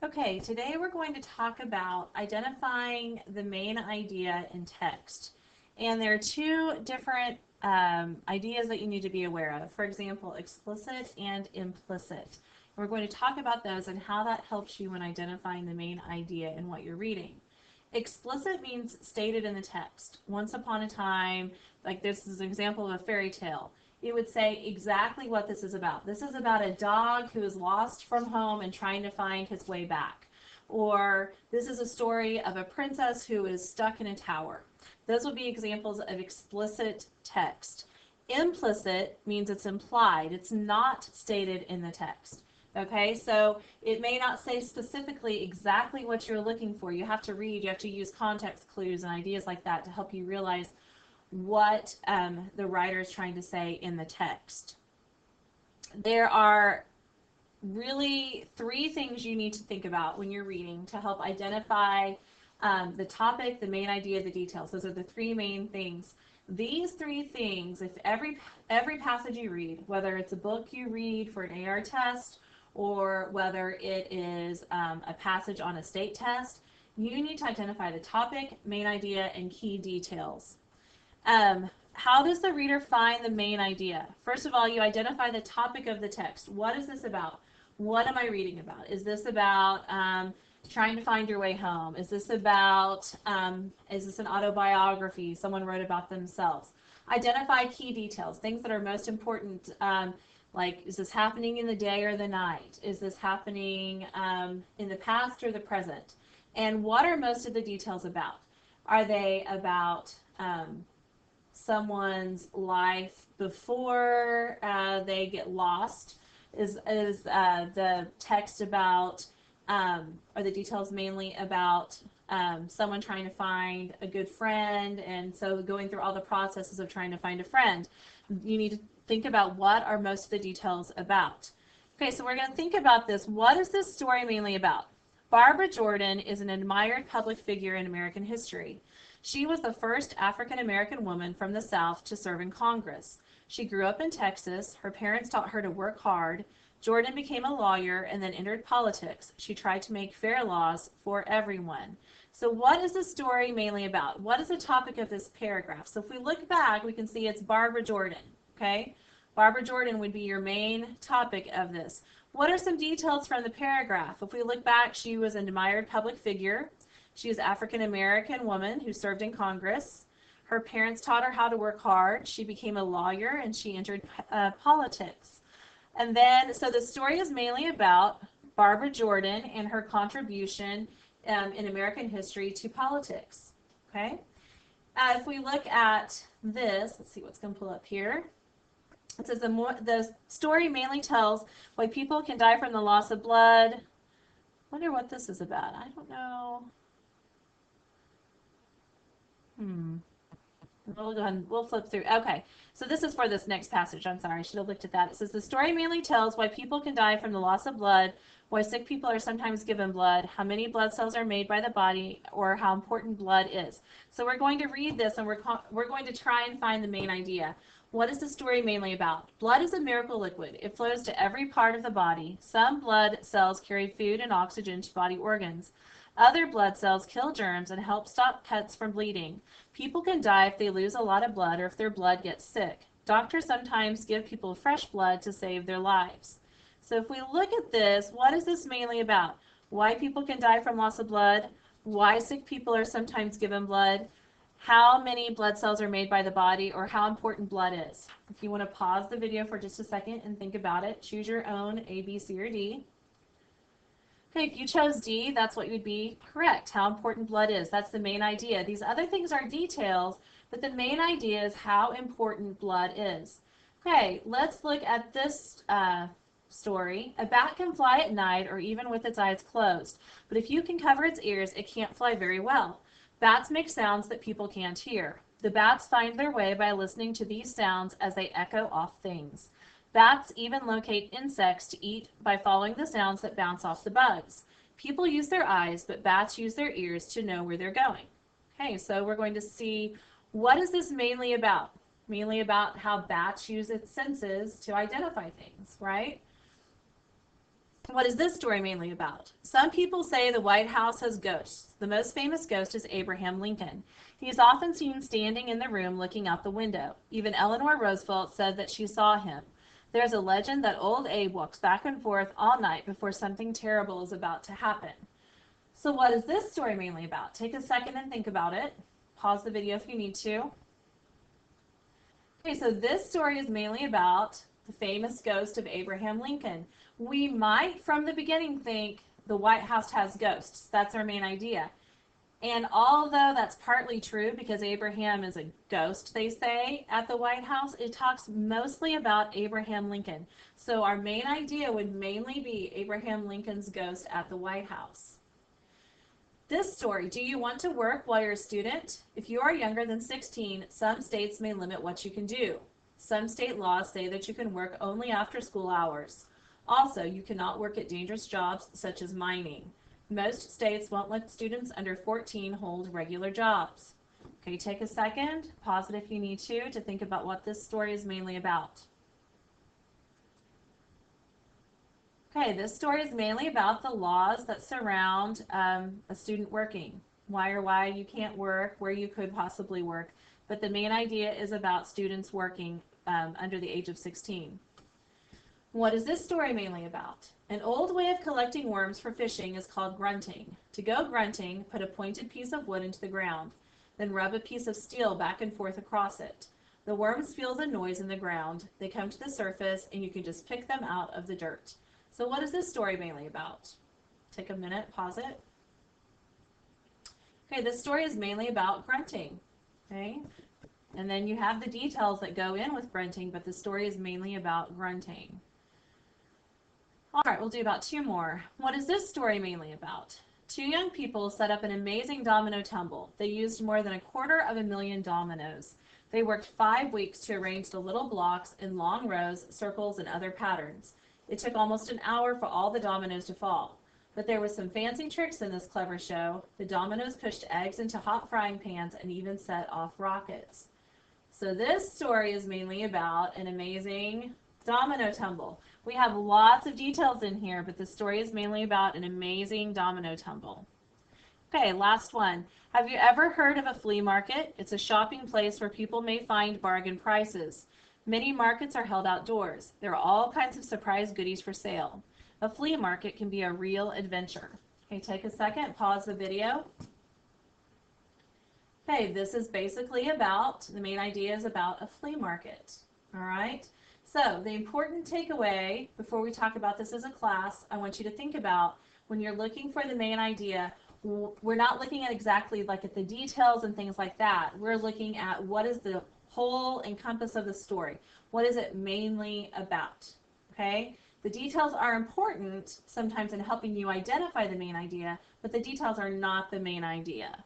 Okay, today we're going to talk about identifying the main idea in text. And there are two different ideas that you need to be aware of. For example, explicit and implicit. And we're going to talk about those and how that helps you when identifying the main idea in what you're reading. Explicit means stated in the text. Once upon a time, like this is an example of a fairy tale. It would say exactly what this is about. This is about a dog who is lost from home and trying to find his way back. Or this is a story of a princess who is stuck in a tower. Those would be examples of explicit text. Implicit means it's implied. It's not stated in the text. Okay, so it may not say specifically exactly what you're looking for. You have to read, you have to use context clues and ideas like that to help you realize what the writer is trying to say in the text. There are really three things you need to think about when you're reading to help identify the topic, the main idea, the details. Those are the three main things. These three things, if every passage you read, whether it's a book you read for an AR test or whether it is a passage on a state test, you need to identify the topic, main idea, and key details. How does the reader find the main idea? First of all, you identify the topic of the text. What is this about? What am I reading about? Is this about trying to find your way home? Is this about, is this an autobiography someone wrote about themselves? Identify key details, things that are most important, like is this happening in the day or the night? Is this happening in the past or the present? And what are most of the details about? Are they about someone's life before they get lost? Is the text about, are the details mainly about someone trying to find a good friend, and so going through all the processes of trying to find a friend? You need to think about what are most of the details about. Okay, so we're going to think about this. What is this story mainly about? Barbara Jordan is an admired public figure in American history. She was the first African American woman from the South to serve in Congress. She grew up in Texas. Her parents taught her to work hard. Jordan became a lawyer and then entered politics. She tried to make fair laws for everyone. So what is the story mainly about? What is the topic of this paragraph? So if we look back, we can see it's Barbara Jordan, okay? Barbara Jordan would be your main topic of this. What are some details from the paragraph? If we look back, she was an admired public figure. She is an African American woman who served in Congress. Her parents taught her how to work hard. She became a lawyer and she entered politics. And then, so the story is mainly about Barbara Jordan and her contribution in American history to politics. Okay? If we look at this, let's see what's going to pull up here. It says the story mainly tells why people can die from the loss of blood. I wonder what this is about. I don't know. We'll go ahead and we'll flip through. Okay, so this is for this next passage. I'm sorry, I should have looked at that. It says the story mainly tells why people can die from the loss of blood, why sick people are sometimes given blood, how many blood cells are made by the body, or how important blood is. So we're going to read this and we're going to try and find the main idea. What is the story mainly about? Blood is a miracle liquid. It flows to every part of the body. Some blood cells carry food and oxygen to body organs. Other blood cells kill germs and help stop cuts from bleeding. People can die if they lose a lot of blood or if their blood gets sick. Doctors sometimes give people fresh blood to save their lives. So if we look at this, what is this mainly about? Why people can die from loss of blood, why sick people are sometimes given blood, how many blood cells are made by the body, or how important blood is. If you want to pause the video for just a second and think about it, choose your own A, B, C, or D. Okay, if you chose D, that's what you'd be correct. How important blood is. That's the main idea. These other things are details, but the main idea is how important blood is. Okay, let's look at this story. A bat can fly at night or even with its eyes closed, but if you can cover its ears, it can't fly very well. Bats make sounds that people can't hear. The bats find their way by listening to these sounds as they echo off things. Bats even locate insects to eat by following the sounds that bounce off the bugs. People use their eyes, but bats use their ears to know where they're going. Okay, so we're going to see, what is this mainly about? Mainly about how bats use its senses to identify things, right? What is this story mainly about? Some people say the White House has ghosts. The most famous ghost is Abraham Lincoln. He is often seen standing in the room looking out the window. Even Eleanor Roosevelt said that she saw him. There's a legend that old Abe walks back and forth all night before something terrible is about to happen. So what is this story mainly about? Take a second and think about it. Pause the video if you need to. Okay, so this story is mainly about the famous ghost of Abraham Lincoln. We might from the beginning think the White House has ghosts. That's our main idea. And although that's partly true because Abraham is a ghost, they say, at the White House, it talks mostly about Abraham Lincoln. So our main idea would mainly be Abraham Lincoln's ghost at the White House. This story, do you want to work while you're a student? If you are younger than 16, some states may limit what you can do. Some state laws say that you can work only after school hours. Also, you cannot work at dangerous jobs such as mining. Most states won't let students under 14 hold regular jobs. Okay, take a second, pause it if you need to think about what this story is mainly about. Okay, this story is mainly about the laws that surround a student working. Why you can't work, where you could possibly work, but the main idea is about students working under the age of 16. What is this story mainly about? An old way of collecting worms for fishing is called grunting. To go grunting, put a pointed piece of wood into the ground, then rub a piece of steel back and forth across it. The worms feel the noise in the ground. They come to the surface, and you can just pick them out of the dirt. So what is this story mainly about? Take a minute, pause it. Okay, this story is mainly about grunting. Okay, and then you have the details that go in with grunting, but the story is mainly about grunting. All right, we'll do about two more. What is this story mainly about? Two young people set up an amazing domino tumble. They used more than 250,000 dominoes. They worked 5 weeks to arrange the little blocks in long rows, circles, and other patterns. It took almost an hour for all the dominoes to fall. But there were some fancy tricks in this clever show. The dominoes pushed eggs into hot frying pans and even set off rockets. So this story is mainly about an amazing domino tumble. We have lots of details in here, but the story is mainly about an amazing domino tumble. Okay, last one. Have you ever heard of a flea market? It's a shopping place where people may find bargain prices. Many markets are held outdoors. There are all kinds of surprise goodies for sale. A flea market can be a real adventure. Okay, take a second, pause the video. Okay, this is basically about, the main idea is about a flea market. All right, so the important takeaway before we talk about this as a class, I want you to think about when you're looking for the main idea, we're not looking at exactly like at the details and things like that. We're looking at what is the whole encompass of the story. What is it mainly about? Okay, the details are important sometimes in helping you identify the main idea, but the details are not the main idea.